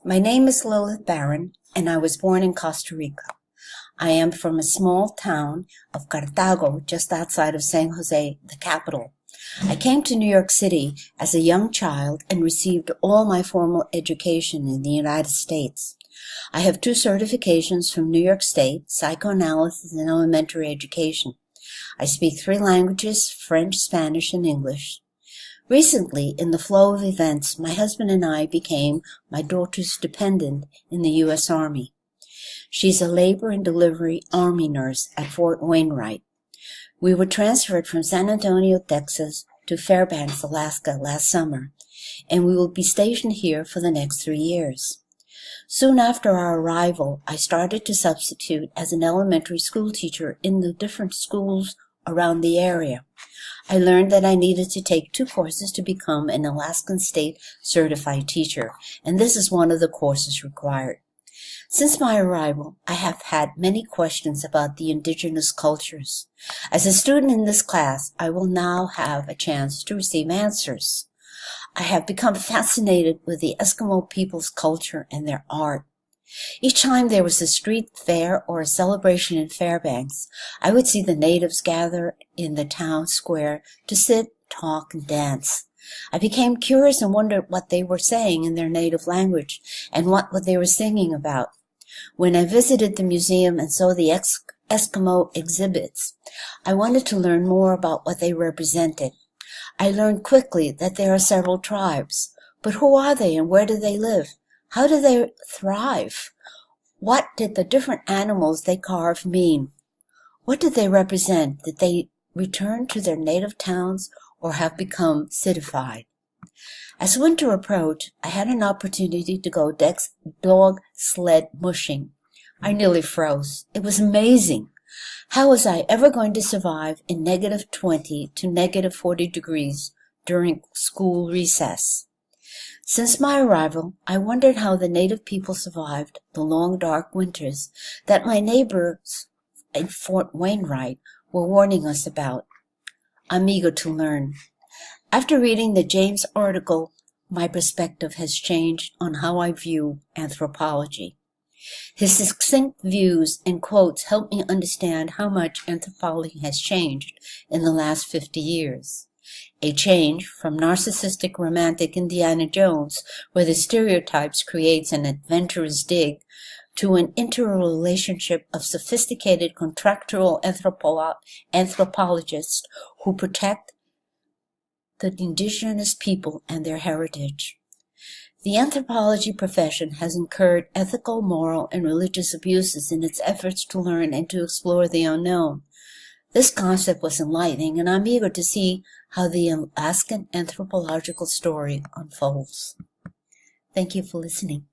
My name is Lilith Barron, and I was born in Costa Rica. I am from a small town of Cartago, just outside of San Jose, the capital. I came to New York City as a young child and received all my formal education in the United States. I have 2 certifications from New York State, psychoanalysis and elementary education. I speak 3 languages, French, Spanish, and English. Recently, in the flow of events, my husband and I became my daughter's dependent in the U.S. Army. She's a labor and delivery Army nurse at Fort Wainwright. We were transferred from San Antonio, Texas to Fairbanks, Alaska last summer, and we will be stationed here for the next 3 years. Soon after our arrival, I started to substitute as an elementary school teacher in the different schools around the area. I learned that I needed to take 2 courses to become an Alaskan State certified teacher, and this is one of the courses required. Since my arrival, I have had many questions about the indigenous cultures. As a student in this class, I will now have a chance to receive answers. I have become fascinated with the Eskimo people's culture and their art. Each time there was a street fair or a celebration in Fairbanks, I would see the natives gather in the town square to sit, talk, and dance. I became curious and wondered what they were saying in their native language and what they were singing about. When I visited the museum and saw the Eskimo exhibits, I wanted to learn more about what they represented. I learned quickly that there are several tribes. But who are they and where do they live? How do they thrive? What did the different animals they carved mean? What did they represent? Did they return to their native towns or have become citified? As winter approached, I had an opportunity to go dog sled mushing. I nearly froze. It was amazing. How was I ever going to survive in -20 to -40 degrees during school recess? Since my arrival, I wondered how the native people survived the long, dark winters that my neighbors in Fort Wainwright were warning us about. I'm eager to learn. After reading the James article, my perspective has changed on how I view anthropology. His succinct views and quotes help me understand how much anthropology has changed in the last 50 years. A change from narcissistic romantic Indiana Jones, where the stereotypes creates an adventurous dig, to an interrelationship of sophisticated contractual anthropologists who protect the indigenous people and their heritage. The anthropology profession has incurred ethical, moral, and religious abuses in its efforts to learn and to explore the unknown. This concept was enlightening, and I'm eager to see how the Alaskan anthropological story unfolds. Thank you for listening.